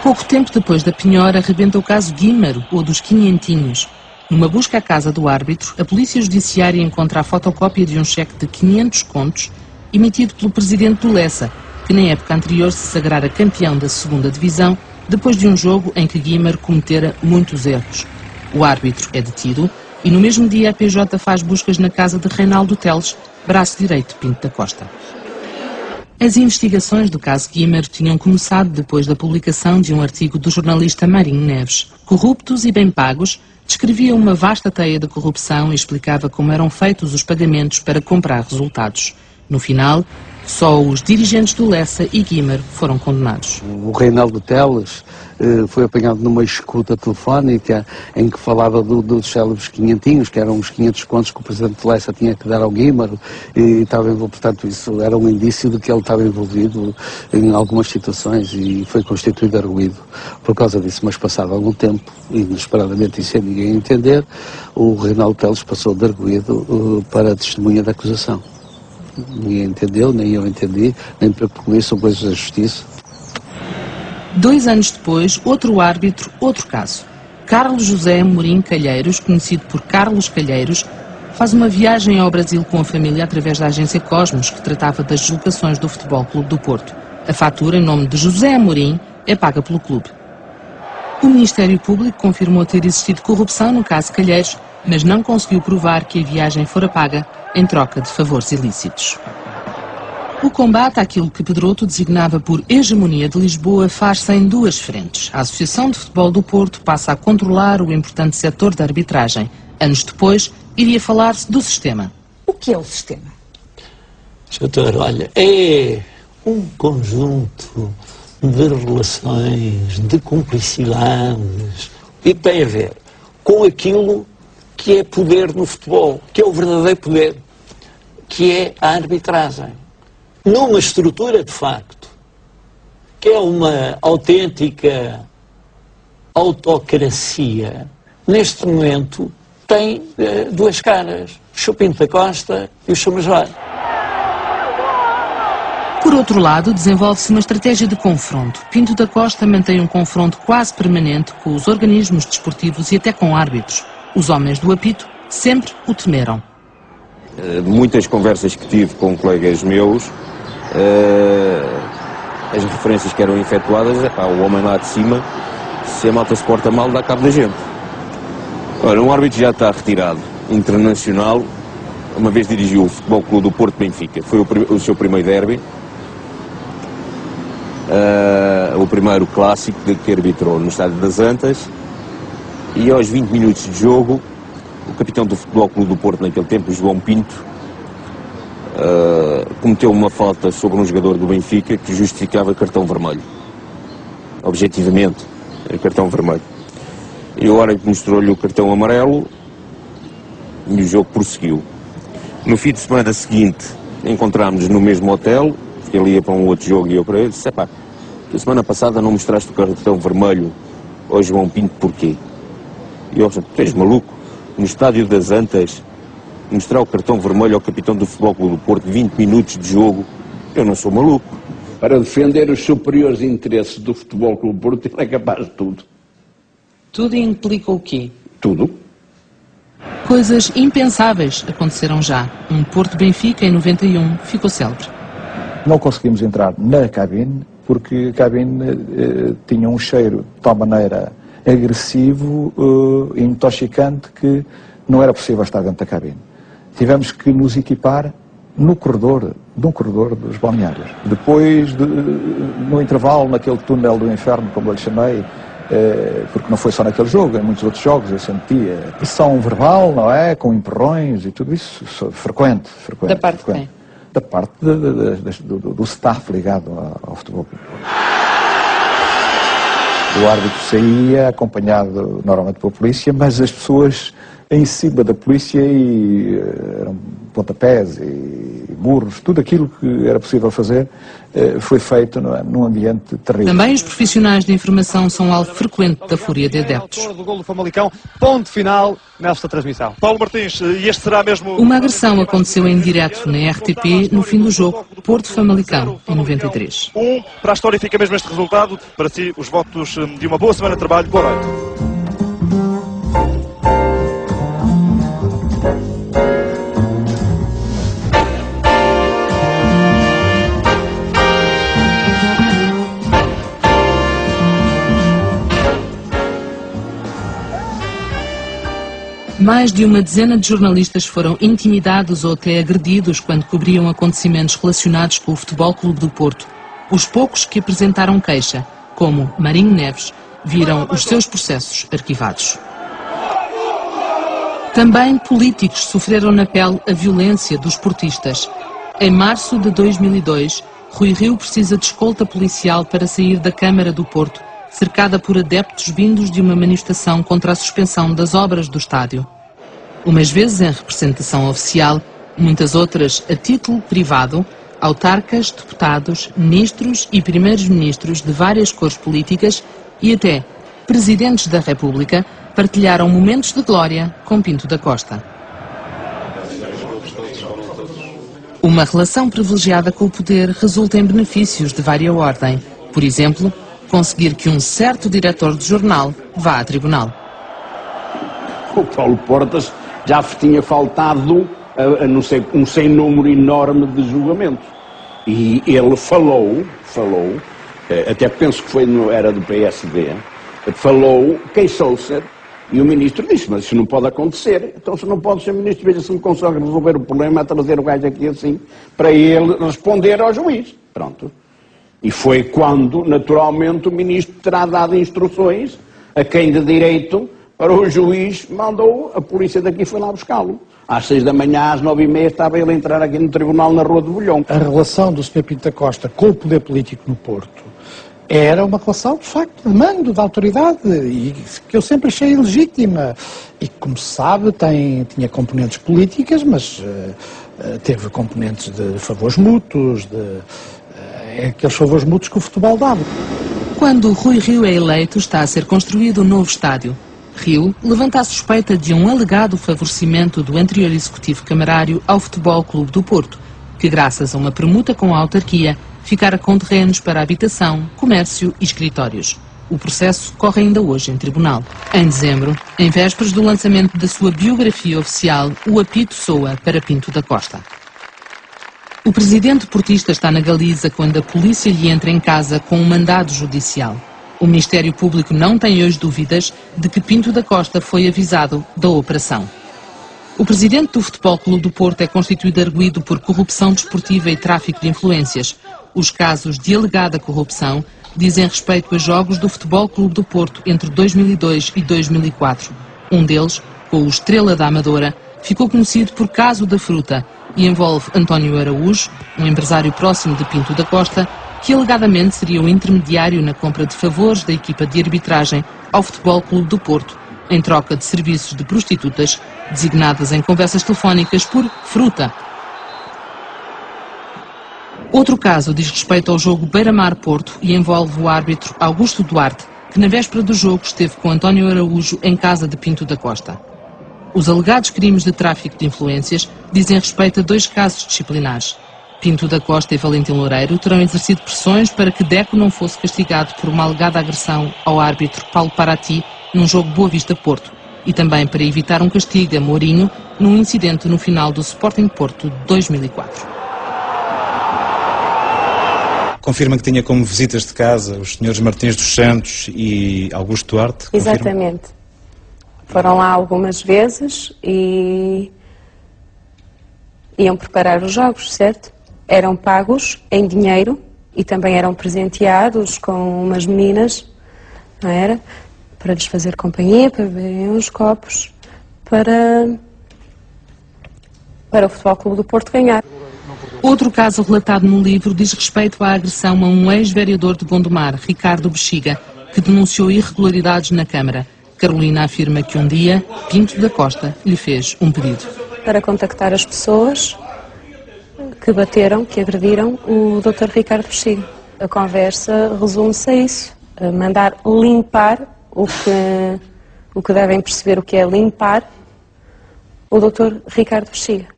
Pouco tempo depois da penhora, arrebenta o caso Guímaro, ou dos Quinhentinhos. Numa busca à casa do árbitro, a Polícia Judiciária encontra a fotocópia de um cheque de 500 contos emitido pelo presidente do Lessa, que na época anterior se sagrara campeão da 2ª Divisão, depois de um jogo em que Guímaro cometera muitos erros. O árbitro é detido e no mesmo dia a PJ faz buscas na casa de Reinaldo Teles, braço direito de Pinto da Costa. As investigações do caso Guímaro tinham começado depois da publicação de um artigo do jornalista Marinho Neves. Corruptos e bem pagos, descrevia uma vasta teia de corrupção e explicava como eram feitos os pagamentos para comprar resultados. No final, só os dirigentes do Lessa e Guímaro foram condenados. O Reinaldo Teles foi apanhado numa escuta telefónica em que falava dos célebres quinhentinhos, que eram os 500 contos que o presidente do Lessa tinha que dar ao Guímaro, e estava envolvido, portanto isso era um indício de que ele estava envolvido em algumas situações e foi constituído arguido por causa disso. Mas passado algum tempo, inesperadamente e sem ninguém entender, o Reinaldo Teles passou de arguido para testemunha da acusação. Ninguém entendeu, nem eu entendi, nem por isso são coisas da justiça. 2 anos depois, outro árbitro, outro caso. Carlos José Amorim Calheiros, conhecido por Carlos Calheiros, faz uma viagem ao Brasil com a família através da agência Cosmos, que tratava das deslocações do Futebol Clube do Porto. A fatura, em nome de José Amorim, é paga pelo clube. O Ministério Público confirmou ter existido corrupção no caso Calheiros, mas não conseguiu provar que a viagem fora paga em troca de favores ilícitos. O combate àquilo que Pedroto designava por hegemonia de Lisboa faz-se em 2 frentes. A Associação de Futebol do Porto passa a controlar o importante setor da arbitragem. Anos depois, iria falar-se do sistema. O que é o sistema? Doutor, olha, é um conjunto de relações, de cumplicidades, e tem a ver com aquilo que é poder no futebol, que é o verdadeiro poder, que é a arbitragem. Numa estrutura, de facto, que é uma autêntica autocracia, neste momento tem 2 caras, o Sr. Pinto da Costa e o Sr. Major. Por outro lado, desenvolve-se uma estratégia de confronto. Pinto da Costa mantém um confronto quase permanente com os organismos desportivos e até com árbitros. Os homens do apito sempre o temeram. Muitas conversas que tive com colegas meus, as referências que eram efetuadas, o homem lá de cima, se a malta se porta mal, dá cabo da gente. Ora, um árbitro já está retirado, internacional, uma vez dirigiu o Futebol Clube do Porto Benfica, foi o seu primeiro derby, o primeiro clássico que arbitrou no Estádio das Antas, e aos 20 minutos de jogo, o capitão do Futebol Clube do Porto naquele tempo, João Pinto, cometeu uma falta sobre um jogador do Benfica que justificava cartão vermelho. Objetivamente, cartão vermelho. E o árbitro mostrou-lhe o cartão amarelo e o jogo prosseguiu. No fim de semana seguinte, encontrámos-nos no mesmo hotel, ele ia para um outro jogo e eu para ele, disse, pá, a semana passada não mostraste o cartão vermelho ao João Pinto, porquê? E eu disse, tu és maluco? No Estádio das Antas, mostrar o cartão vermelho ao capitão do Futebol Clube do Porto, 20 minutos de jogo, eu não sou maluco. Para defender os superiores interesses do Futebol Clube do Porto, ele é capaz de tudo. Tudo implica o quê? Tudo. Coisas impensáveis aconteceram já. Um Porto-Benfica em 91 ficou célebre. Não conseguimos entrar na cabine porque a cabine tinha um cheiro de tal maneira agressivo e intoxicante que não era possível estar dentro da cabine. Tivemos que nos equipar no corredor, de um corredor dos balneários. Depois, no intervalo, naquele túnel do inferno, como eu lhe chamei, porque não foi só naquele jogo, em muitos outros jogos eu sentia pressão verbal, não é? Com empurrões e tudo isso, frequente. Da parte de quem? Da parte do staff ligado ao futebol. O árbitro saía acompanhado normalmente pela polícia, mas as pessoas em cima da polícia e eram pontapés e burros, tudo aquilo que era possível fazer foi feito num ambiente terrível. Também os profissionais de informação são alvo frequente da fúria de adeptos. Do gol do Famalicão, ponto final nesta transmissão. Paulo Martins, e este será mesmo... Uma agressão aconteceu em direto na RTP no fim do jogo Porto-Famalicão, em 93. Para a história fica mesmo este resultado. Para si, os votos de uma boa semana de trabalho. Boa noite. Mais de uma dezena de jornalistas foram intimidados ou até agredidos quando cobriam acontecimentos relacionados com o Futebol Clube do Porto. Os poucos que apresentaram queixa, como Marinho Neves, viram os seus processos arquivados. Também políticos sofreram na pele a violência dos portistas. Em março de 2002, Rui Rio precisa de escolta policial para sair da Câmara do Porto, cercada por adeptos vindos de uma manifestação contra a suspensão das obras do estádio. Umas vezes em representação oficial, muitas outras a título privado, autarcas, deputados, ministros e primeiros-ministros de várias cores políticas e até presidentes da República partilharam momentos de glória com Pinto da Costa. Uma relação privilegiada com o poder resulta em benefícios de vária ordem. Por exemplo, conseguir que um certo diretor de jornal vá a tribunal. O Paulo Portas já tinha faltado não sei, um sem número enorme de julgamentos. E ele falou, até penso que era do PSD, falou, queixou-se, e o ministro disse, mas isso não pode acontecer. Então, se não pode ser ministro, veja se me consegue resolver o problema, a trazer o gajo aqui assim, para ele responder ao juiz. Pronto. E foi quando, naturalmente, o ministro terá dado instruções a quem de direito para o juiz mandou, a polícia daqui foi lá buscá-lo. Às 6 da manhã, às 9h30, estava ele a entrar aqui no tribunal na Rua de Bolhão. A relação do Sr. Pinto da Costa com o poder político no Porto era uma relação, de facto, de mando, de autoridade, e que eu sempre achei ilegítima. E, como se sabe, tinha componentes políticas, mas teve componentes de favores mútuos, aqueles favores mútuos que o futebol dava. Quando Rui Rio é eleito, está a ser construído um novo estádio. Rio levanta a suspeita de um alegado favorecimento do anterior executivo camarário ao Futebol Clube do Porto, que graças a uma permuta com a autarquia, ficara com terrenos para habitação, comércio e escritórios. O processo corre ainda hoje em tribunal. Em dezembro, em vésperas do lançamento da sua biografia oficial, o apito soa para Pinto da Costa. O presidente portista está na Galiza quando a polícia lhe entra em casa com um mandado judicial. O Ministério Público não tem hoje dúvidas de que Pinto da Costa foi avisado da operação. O presidente do Futebol Clube do Porto é constituído arguido por corrupção desportiva e tráfico de influências. Os casos de alegada corrupção dizem respeito a jogos do Futebol Clube do Porto entre 2002 e 2004. Um deles, com o Estrela da Amadora, ficou conhecido por Caso da Fruta e envolve António Araújo, um empresário próximo de Pinto da Costa, que alegadamente seria o intermediário na compra de favores da equipa de arbitragem ao Futebol Clube do Porto, em troca de serviços de prostitutas, designadas em conversas telefónicas por Fruta. Outro caso diz respeito ao jogo Beira-Mar-Porto e envolve o árbitro Augusto Duarte, que na véspera do jogo esteve com António Araújo em casa de Pinto da Costa. Os alegados crimes de tráfico de influências dizem respeito a 2 casos disciplinares. Pinto da Costa e Valentim Loureiro terão exercido pressões para que Deco não fosse castigado por uma alegada agressão ao árbitro Paulo Paraty num jogo Boa Vista-Porto e também para evitar um castigo a Mourinho num incidente no final do Sporting Porto de 2004. Confirma que tinha como visitas de casa os senhores Martins dos Santos e Augusto Duarte? Confirma? Exatamente. Foram lá algumas vezes e iam preparar os jogos, certo? Eram pagos em dinheiro e também eram presenteados com umas meninas, não era? Para lhes fazer companhia, para beberem uns copos, para o Futebol Clube do Porto ganhar. Outro caso relatado no livro diz respeito à agressão a um ex-vereador de Gondomar, Ricardo Bexiga, que denunciou irregularidades na Câmara. Carolina afirma que um dia Pinto da Costa lhe fez um pedido. Para contactar as pessoas que bateram, que agrediram o Dr. Ricardo Bexiga. A conversa resume-se a isso, a mandar limpar o que devem perceber o que é limpar o Dr. Ricardo Bexiga.